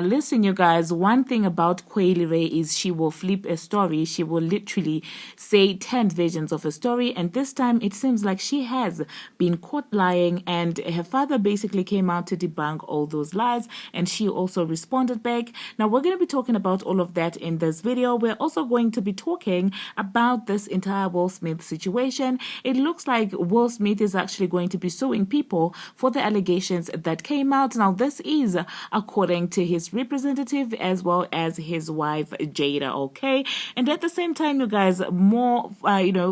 listen, you guys, one thing about Coi Leray is she will flip a story. She will literally say 10 versions of a story. And this time it seems like she has been caught lying, and her father basically came out to debunk all those lies, and she also responded back. Now, we're going to be talking about all of that in this video. We're also going to be talking about this entire Will Smith situation. It looks like Will Smith is actually going to be suing people for the allegations that came out. Now, this is according to his representative as well as his wife Jada, okay? And at the same time, you guys, more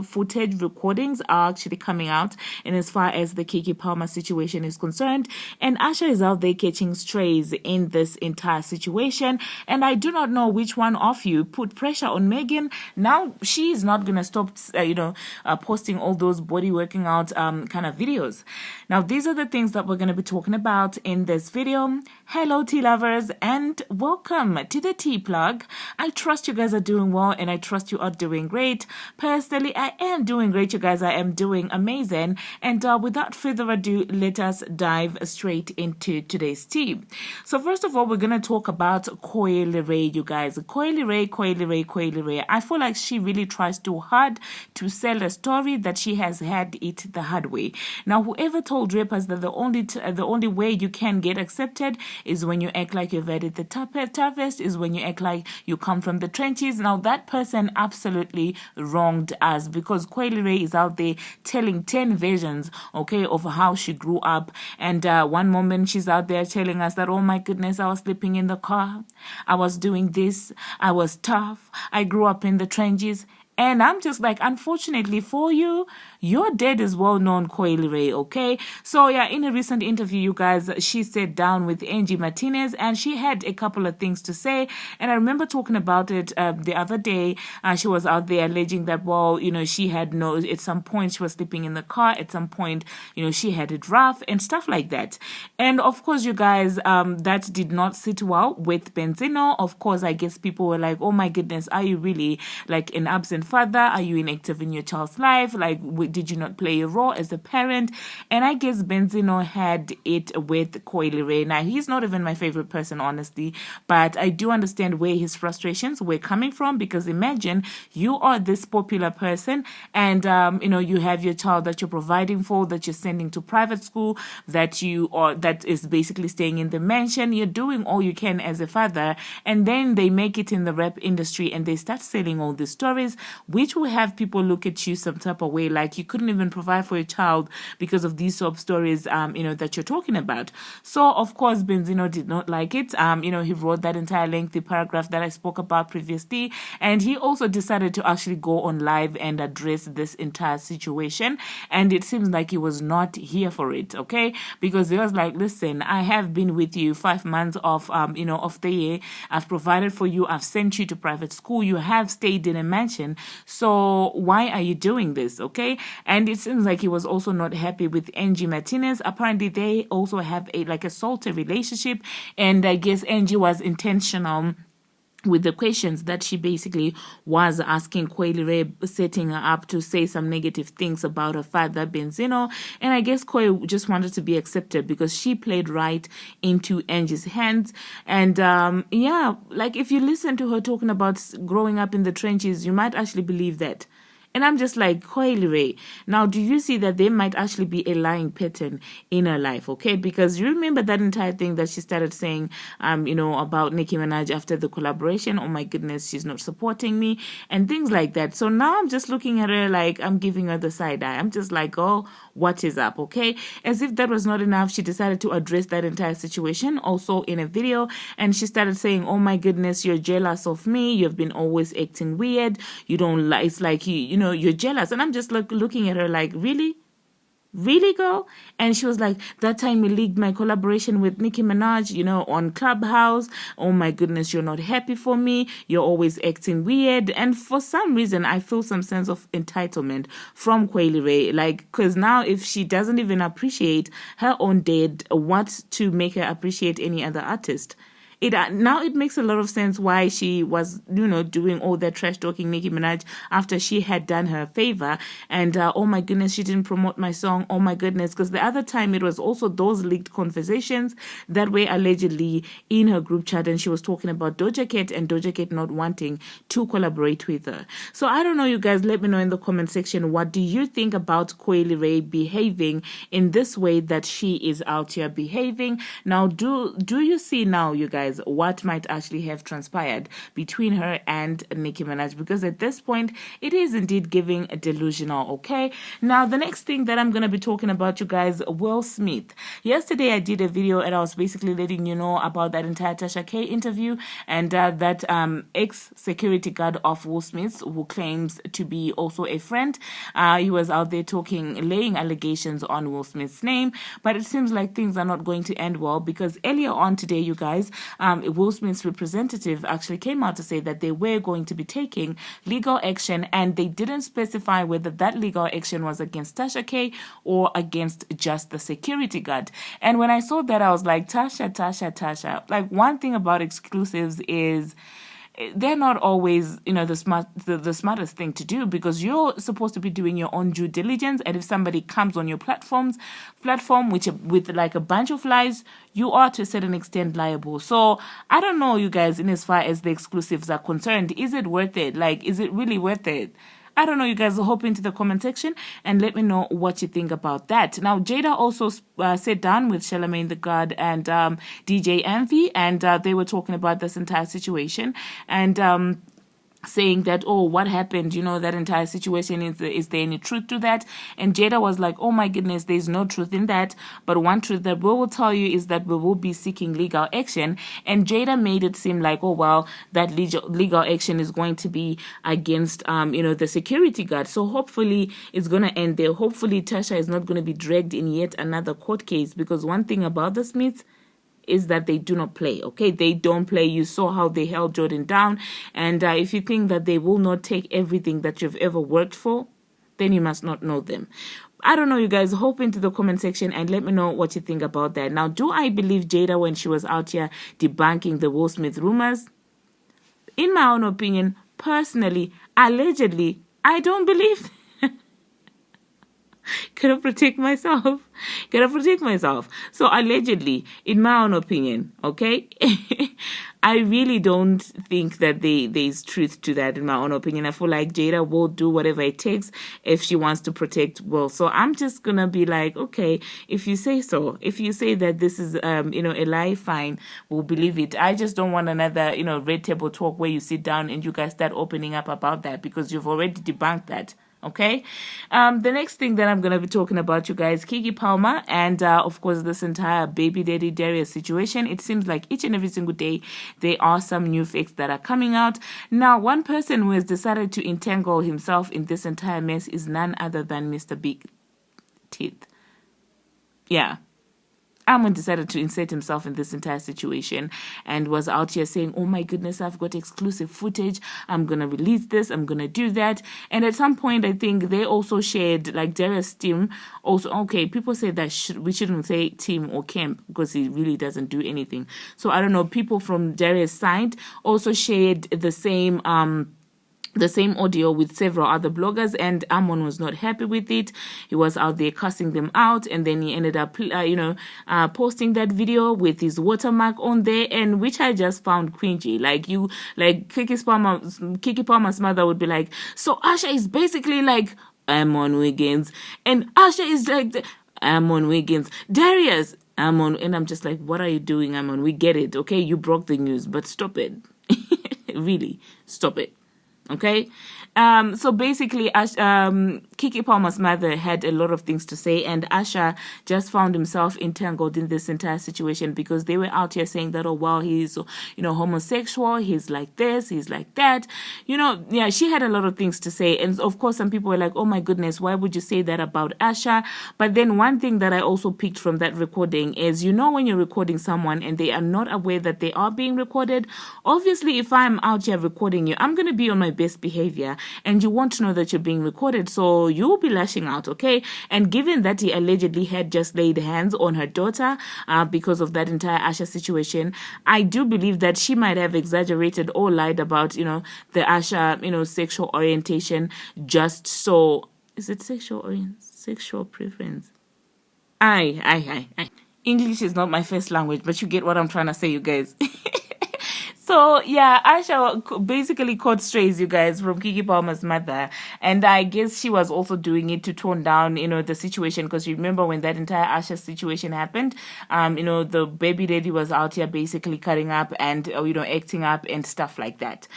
footage recordings are actually coming out, and as far as the Keke Palmer situation is concerned, and Usher is out there catching strays in this entire situation. And I do not know which one of you put pressure on Megan. Now she is not gonna stop posting all those body working out kind of videos. Now these are the things that we're gonna be talking about in this video. Hello tea lovers, and welcome to the tea plug. I trust you guys are doing well, and I trust you are doing great. Personally, I am doing great, you guys. I am doing amazing. And without further ado, let us dive straight into today's tea. So first of all, we're gonna talk about Coi Leray, you guys. Coi Leray. I feel like she really tries too hard to sell a story that she has had it the hard way. Now, whoever told rappers that the only way you can get accepted is when you act like you've had it the toughest, is when you act like you come from the trenches. Now, that person absolutely wronged us, because Coi Leray is out there telling 10 versions, okay, of how she grew up. And one moment she's out there telling us that, oh my goodness, I was sleeping in the car, I was doing this, I was tough, I grew up in the trenches. And I'm just like, unfortunately for you, your dad is well known, Coi Leray, okay? So yeah, in a recent interview, you guys, she sat down with Angie Martinez, and she had a couple of things to say. And I remember talking about it the other day. She was out there alleging that, well, she had at some point she was sleeping in the car. At some point, she had it rough and stuff like that. And of course, you guys, that did not sit well with Benzino. Of course, I guess people were like, oh my goodness, are you really like an absent father? Are you inactive in your child's life? Like, did you not play a role as a parent? And I guess Benzino had it with Coi Leray. Now, he's not even my favorite person, honestly, but I do understand where his frustrations were coming from, because imagine you are this popular person, and you have your child that you're providing for, that you're sending to private school, that is basically staying in the mansion. You're doing all you can as a father, and then they make it in the rap industry and they start selling all these stories, which will have people look at you some type of way, like you couldn't even provide for your child because of these sob stories, that you're talking about. So, of course, Benzino did not like it. He wrote that entire lengthy paragraph that I spoke about previously, and he also decided to actually go on live and address this entire situation. And it seems like he was not here for it, okay? Because he was like, listen, I have been with you 5 months of the year. I've provided for you. I've sent you to private school. You have stayed in a mansion. So why are you doing this, okay? And it seems like he was also not happy with Angie Martinez. Apparently, they also have a salty relationship, and I guess Angie was intentional with the questions that she basically was asking Coi Leray, setting her up to say some negative things about her father, Benzino. And I guess Coi just wanted to be accepted because she played right into Angie's hands. And if you listen to her talking about growing up in the trenches, you might actually believe that. And I'm just like, Coi Leray, now do you see that there might actually be a lying pattern in her life, okay? Because you remember that entire thing that she started saying, about Nicki Minaj after the collaboration. Oh my goodness, she's not supporting me and things like that. So now I'm just looking at her like I'm giving her the side eye. I'm just like, oh, what is up, okay? As if that was not enough, she decided to address that entire situation also in a video. And she started saying, oh my goodness, you're jealous of me. You've been always acting weird. You don't like, it's like, you're jealous. And I'm just like looking at her like, really? Really, girl? And she was like, that time you leaked my collaboration with Nicki Minaj, on Clubhouse. Oh my goodness, you're not happy for me. You're always acting weird. And for some reason, I feel some sense of entitlement from Coi Leray. Because now if she doesn't even appreciate her own dad, what to make her appreciate any other artist? now it makes a lot of sense why she was, doing all that trash talking Nicki Minaj after she had done her a favor. And oh my goodness, she didn't promote my song. Oh my goodness, because the other time it was also those leaked conversations that were allegedly in her group chat, and she was talking about Doja Cat and Doja Cat not wanting to collaborate with her. So I don't know, you guys. Let me know in the comment section, what do you think about Coi Leray behaving in this way that she is out here behaving? Now, do you see now, you guys, what might actually have transpired between her and Nicki Minaj? Because at this point, it is indeed giving a delusional. Okay, now the next thing that I'm going to be talking about, you guys, Will Smith. Yesterday I did a video and I was basically letting you know about that entire Tasha K interview, and that ex-security guard of Will Smith, who claims to be also a friend, he was out there laying allegations on Will Smith's name. But it seems like things are not going to end well, because earlier on today, you guys, Will Smith's representative actually came out to say that they were going to be taking legal action, and they didn't specify whether that legal action was against Tasha K or against just the security guard. And when I saw that, I was like, Tasha. Like, one thing about exclusives is they're not always, the smartest thing to do, because you're supposed to be doing your own due diligence. And if somebody comes on your platform with like a bunch of lies, you are to a certain extent liable. So I don't know, you guys, in as far as the exclusives are concerned, is it worth it? Like, is it really worth it? I don't know, you guys. Hop into the comment section and let me know what you think about that. Now, Jada also sat down with Charlamagne the God and DJ Envy, and they were talking about this entire situation, and saying that, oh, what happened, that entire situation, is there any truth to that? And Jada was like, oh my goodness, there's no truth in that, but one truth that we will tell you is that we will be seeking legal action. And Jada made it seem like, oh well, that legal action is going to be against the security guard. So hopefully it's going to end there. Hopefully Tasha is not going to be dragged in yet another court case, because one thing about the Smiths is that they do not play. Okay, they don't play. You saw how they held Jordan down, and if you think that they will not take everything that you've ever worked for, then you must not know them. I don't know, you guys. Hop into the comment section and let me know what you think about that. Now, do I believe Jada when she was out here debunking the Will Smith rumors? In my own opinion, personally, allegedly, I don't believe. Gotta protect myself. So allegedly, in my own opinion, okay, I really don't think that there's truth to that. In my own opinion, I feel like Jada will do whatever it takes if she wants to protect Will. So I'm just gonna be like, okay, if you say so, if you say that this is a lie, fine, we'll believe it. I just don't want another red table talk where you sit down and you guys start opening up about that, because you've already debunked that. Okay, the next thing that I'm going to be talking about, you guys, Keke Palmer and, of course, this entire baby daddy Darius situation. It seems like each and every single day there are some new facts that are coming out. Now, one person who has decided to entangle himself in this entire mess is none other than Mr. Big Teeth. Yeah. Amon decided to insert himself in this entire situation and was out here saying, oh my goodness, I've got exclusive footage. I'm going to release this. I'm going to do that. And at some point, I think they also shared, like Darius' team also, okay, people say that we shouldn't say team or camp because he really doesn't do anything. So I don't know, people from Darius' side also shared the same audio with several other bloggers, and Amon was not happy with it. He was out there cussing them out, and then he ended up posting that video with his watermark on there, and which I just found cringy. Like Keke Palmer's mother would be like, so Usher is basically like Amon Wiggins, and Usher is like Amon Wiggins, Darius Amon, and I'm just like, what are you doing, Amon? We get it, okay? You broke the news, but stop it. Really, stop it. Okay, so basically, Keke Palmer's mother had a lot of things to say, and Usher just found himself entangled in this entire situation because they were out here saying that, oh, well, he's, homosexual, he's like this, he's like that. Yeah, she had a lot of things to say. And of course, some people were like, oh my goodness, why would you say that about Usher? But then one thing that I also picked from that recording is, when you're recording someone and they are not aware that they are being recorded, obviously, if I'm out here recording you, I'm going to be on my best behavior, and you want to know that you're being recorded, so you'll be lashing out, okay? And given that he allegedly had just laid hands on her daughter because of that entire Usher situation, I do believe that she might have exaggerated or lied about, the Usher, sexual orientation, just so... Is it sexual preference? Aye. English is not my first language, but you get what I'm trying to say, you guys. So, yeah, Asha basically caught strays, you guys, from Keke Palmer's mother. And I guess she was also doing it to tone down, the situation. Because you remember when that entire Asha situation happened, the baby daddy was out here basically cutting up and, acting up and stuff like that.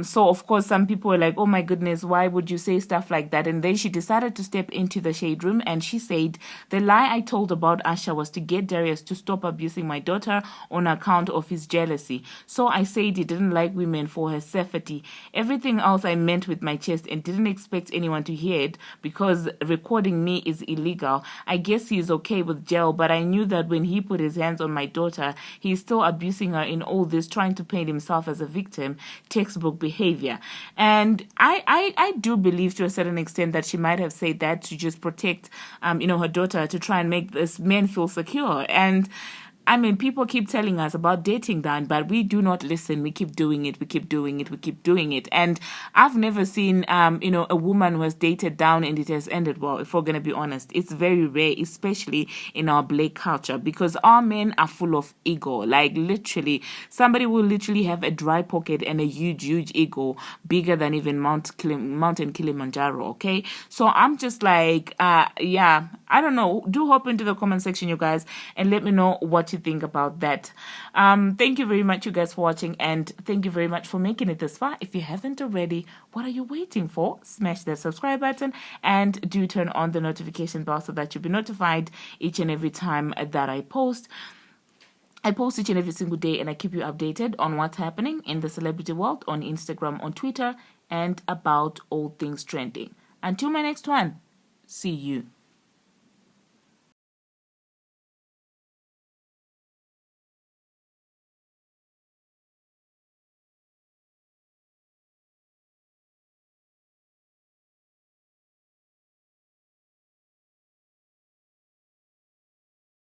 So, of course, some people were like, oh my goodness, why would you say stuff like that? And then she decided to step into the shade room and she said, the lie I told about Asha was to get Darius to stop abusing my daughter on account of his jealousy. So I said he didn't like women for her safety. Everything else I meant with my chest and didn't expect anyone to hear it because recording me is illegal. I guess he is okay with jail, but I knew that when he put his hands on my daughter, he's still abusing her in all this, trying to paint himself as a victim. Textbook behavior. And I do believe to a certain extent that she might have said that to just protect, her daughter, to try and make this man feel secure. And I mean, people keep telling us about dating down, but we do not listen. We keep doing it. We keep doing it. And I've never seen, a woman who has dated down and it has ended well, if we're going to be honest. It's very rare, especially in our black culture, because our men are full of ego. Like, literally, somebody will literally have a dry pocket and a huge ego, bigger than even Mountain Kilimanjaro, okay? So I'm just like, I don't know. Do hop into the comment section, you guys, and let me know what you think about that. Thank you very much, you guys, for watching, and thank you very much for making it this far. If you haven't already, what are you waiting for? Smash that subscribe button and do turn on the notification bell so that you'll be notified each and every time that I post. I post each and every single day, and I keep you updated on what's happening in the celebrity world on Instagram, on Twitter, and about all things trending. Until my next one, see you.